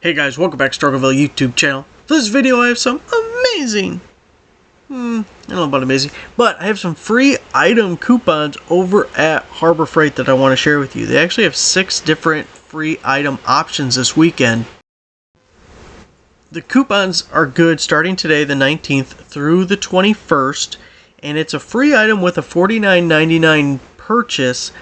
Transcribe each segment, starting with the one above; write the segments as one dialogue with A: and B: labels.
A: Hey guys, welcome back to Struggleville YouTube channel. For this video I have some amazing, I don't know about amazing, but I have some free item coupons over at Harbor Freight that I want to share with you. They actually have 6 different free item options this weekend. The coupons are good starting today the 19th through the 21st, and it's a free item with a $49.99 purchase,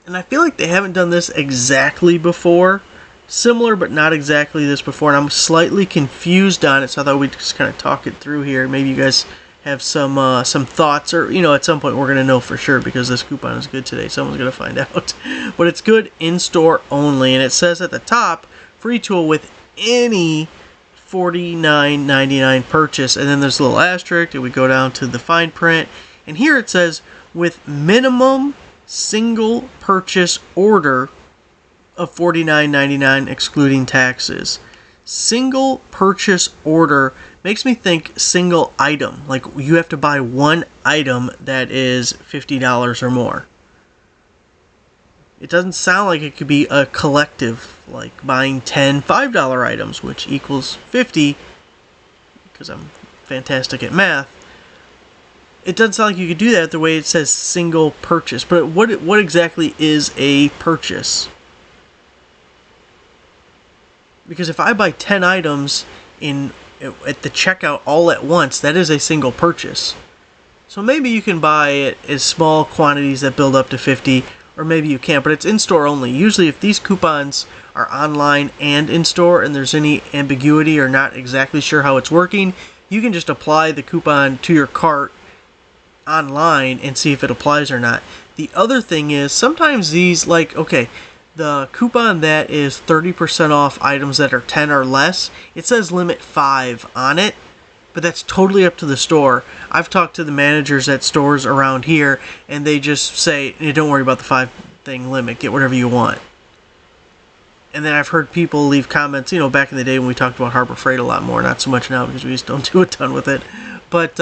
A: and I feel like they haven't done this exactly before. Similar, but not exactly this before, and I'm slightly confused on it, so I thought we'd just kind of talk it through here. Maybe you guys have some thoughts, or, at some point we're going to know for sure, because this coupon is good today. Someone's going to find out. But it's good in-store only, and it says at the top, free tool with any $49.99 purchase, and then there's a little asterisk, and we go down to the fine print, and here it says, with minimum single purchase order of $49.99 excluding taxes. Single purchase order makes me think single item, like you have to buy one item that is $50 or more. It doesn't sound like it could be a collective, like buying 10 $5 items, which equals 50, because I'm fantastic at math. It doesn't sound like you could do that the way it says single purchase. But what exactly is a purchase? Because if I buy 10 items at the checkout all at once, that is a single purchase. So maybe you can buy it as small quantities that build up to 50, or maybe you can't, but it's in-store only. Usually if these coupons are online and in-store and there's any ambiguity or not exactly sure how it's working, you can just apply the coupon to your cart online and see if it applies or not. The other thing is, sometimes these, the coupon that is 30% off items that are 10 or less, it says limit 5 on it, but that's totally up to the store. I've talked to the managers at stores around here, and they just say, hey, don't worry about the 5 thing limit, get whatever you want. And then I've heard people leave comments, back in the day when we talked about Harbor Freight a lot more, not so much now because we just don't do a ton with it, but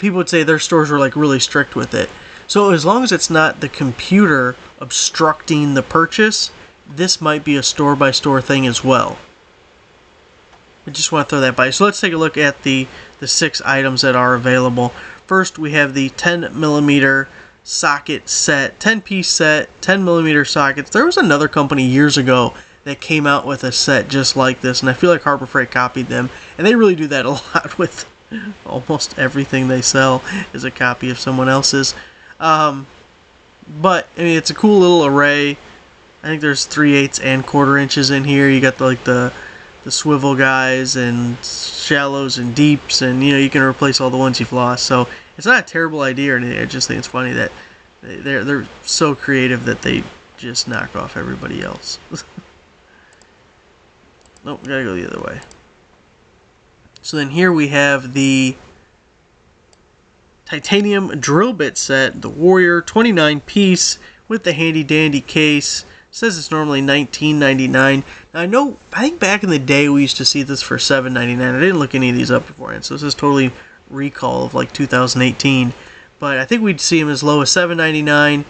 A: people would say their stores were really strict with it. So as long as it's not the computer obstructing the purchase, this might be a store-by-store thing as well. I just want to throw that by. So let's take a look at the 6 items that are available. First, we have the 10mm socket set, 10-piece set, 10mm sockets. There was another company years ago that came out with a set just like this, and I feel like Harbor Freight copied them, and they really do that a lot with almost everything they sell is a copy of someone else's. But I mean, it's a cool little array. I think there's 3/8 and 1/4 inches in here. You got the swivel guys and shallows and deeps, and you can replace all the ones you've lost. So it's not a terrible idea or anything. I just think it's funny that they're so creative that they just knock off everybody else. Nope, gotta go the other way. So then here we have the titanium drill bit set, the Warrior 29-piece with the handy dandy case. It says it's normally $19.99. Now I think back in the day we used to see this for $7.99. I didn't look any of these up beforehand, so this is totally recall of 2018. But I think we'd see them as low as $7.99.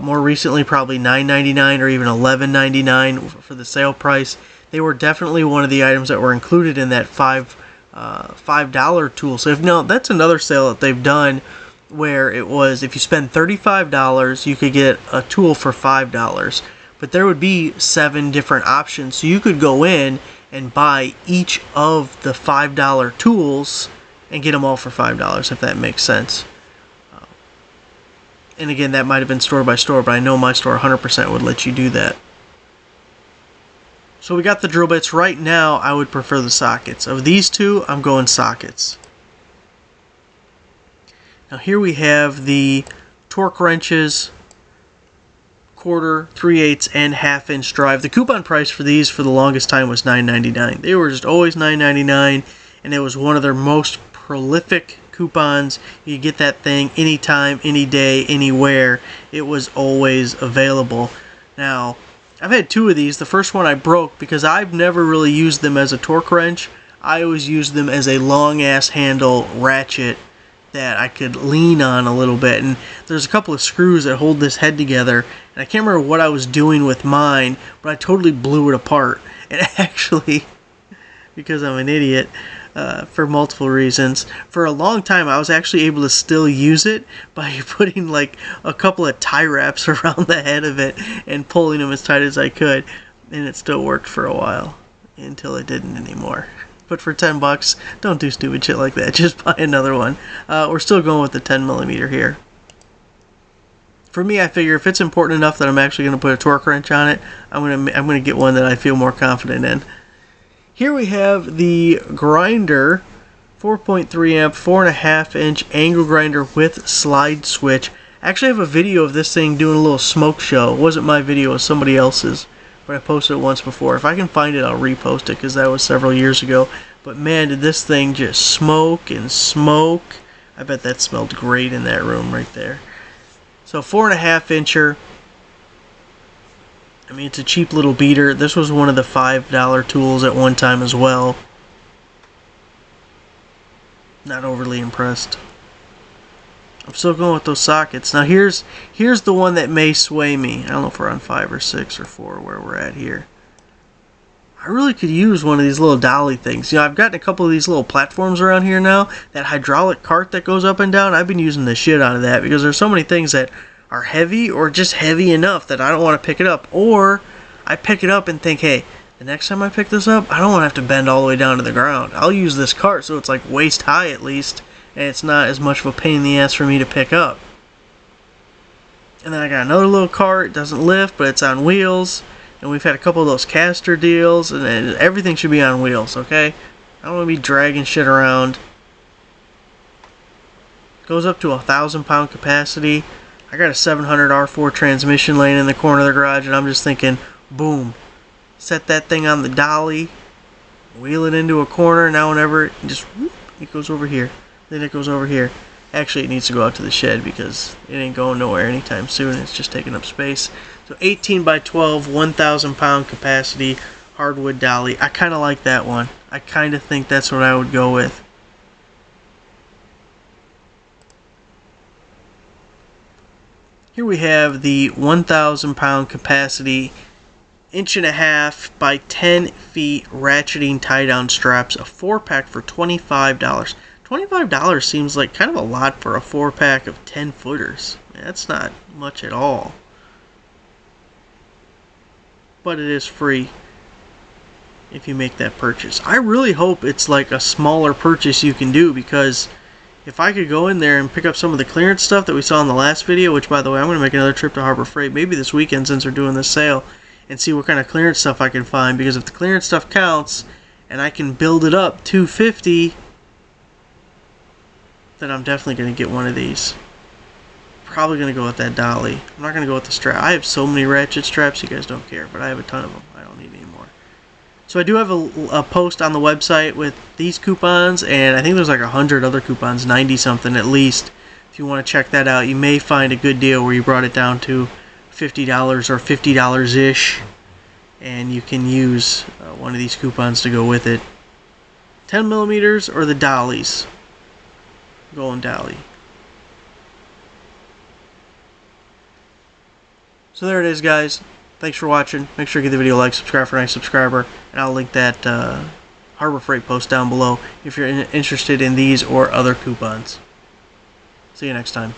A: More recently, probably $9.99 or even $11.99 for the sale price. They were definitely one of the items that were included in that $5 tool. So that's another sale that they've done, where it was, if you spend $35, you could get a tool for $5. But there would be 7 different options, so you could go in and buy each of the $5 tools and get them all for $5, if that makes sense. And again, that might have been store by store, but I know my store 100% would let you do that. So we got the drill bits. Right now, I would prefer the sockets. Of these two, I'm going sockets. Now here we have the torque wrenches, 1/4, 3/8, and 1/2 inch drive. The coupon price for these for the longest time was $9.99. They were just always $9.99, and it was one of their most prolific coupons. You get that thing anytime, any day, anywhere. It was always available. Now, I've had 2 of these. The first one I broke because I've never really used them as a torque wrench. I always used them as a long ass handle ratchet that I could lean on a little bit, and there's a couple of screws that hold this head together, and I can't remember what I was doing with mine, but I totally blew it apart. And actually, because I'm an idiot, for multiple reasons, for a long time I was actually able to still use it by putting like a couple of tie wraps around the head of it and pulling them as tight as I could, and it still worked for a while until it didn't anymore. But for $10, don't do stupid shit like that. Just buy another one. We're still going with the 10mm here. For me, I figure if it's important enough that I'm actually going to put a torque wrench on it, I'm gonna get one that I feel more confident in. Here we have the grinder, 4.3 amp, 4.5 inch angle grinder with slide switch. I actually have a video of this thing doing a little smoke show. It wasn't my video, it was somebody else's, but I posted it once before. If I can find it, I'll repost it because that was several years ago. But man, did this thing just smoke and smoke. I bet that smelled great in that room right there. So 4.5 incher. I mean, it's a cheap little beater. This was one of the $5 tools at one time as well. Not overly impressed. I'm still going with those sockets. Now here's the one that may sway me. I don't know if we're on 5 or 6 or 4 where we're at here. I really could use one of these little dolly things. You know, I've gotten a couple of these little platforms around here now. That hydraulic cart that goes up and down, I've been using the shit out of that because there's so many things that are heavy or just heavy enough that I don't want to pick it up. Or I pick it up and think, hey, the next time I pick this up, I don't want to have to bend all the way down to the ground. I'll use this cart so it's like waist high at least, and it's not as much of a pain in the ass for me to pick up. And then I got another little cart. It doesn't lift, but it's on wheels. And we've had a couple of those caster deals, and everything should be on wheels, okay? I don't want to be dragging shit around. Goes up to 1,000 pound capacity. I got a 700 R4 transmission laying in the corner of the garage, and I'm just thinking, boom. Set that thing on the dolly, wheel it into a corner. Now whenever it just, whoop, it goes over here. Then it goes over here. Actually, it needs to go out to the shed because it ain't going nowhere anytime soon. It's just taking up space. So 18 by 12, 1,000 pound capacity, hardwood dolly. I kind of like that one. I kind of think that's what I would go with. Here we have the 1,000 pound capacity, 1.5 by 10 feet ratcheting tie down straps, a 4-pack for $25. $25 seems like kind of a lot for a 4-pack of 10 footers. That's not much at all. But it is free if you make that purchase. I really hope it's like a smaller purchase you can do, because if I could go in there and pick up some of the clearance stuff that we saw in the last video, which by the way I'm going to make another trip to Harbor Freight maybe this weekend since they're doing this sale, and see what kind of clearance stuff I can find, because if the clearance stuff counts and I can build it up $250, then I'm definitely going to get one of these. Probably going to go with that dolly. I'm not going to go with the strap. I have so many ratchet straps, you guys don't care, but I have a ton of them. I don't need any more. So I do have a post on the website with these coupons, and I think there's like 100 other coupons, 90 something at least. If you want to check that out, you may find a good deal where you brought it down to $50 or $50-ish, and you can use one of these coupons to go with it. 10mm or the dollies. Going dolly. So there it is, guys. Thanks for watching. Make sure you give the video a like, subscribe for a nice subscriber, and I'll link that Harbor Freight post down below if you're interested in these or other coupons. See you next time.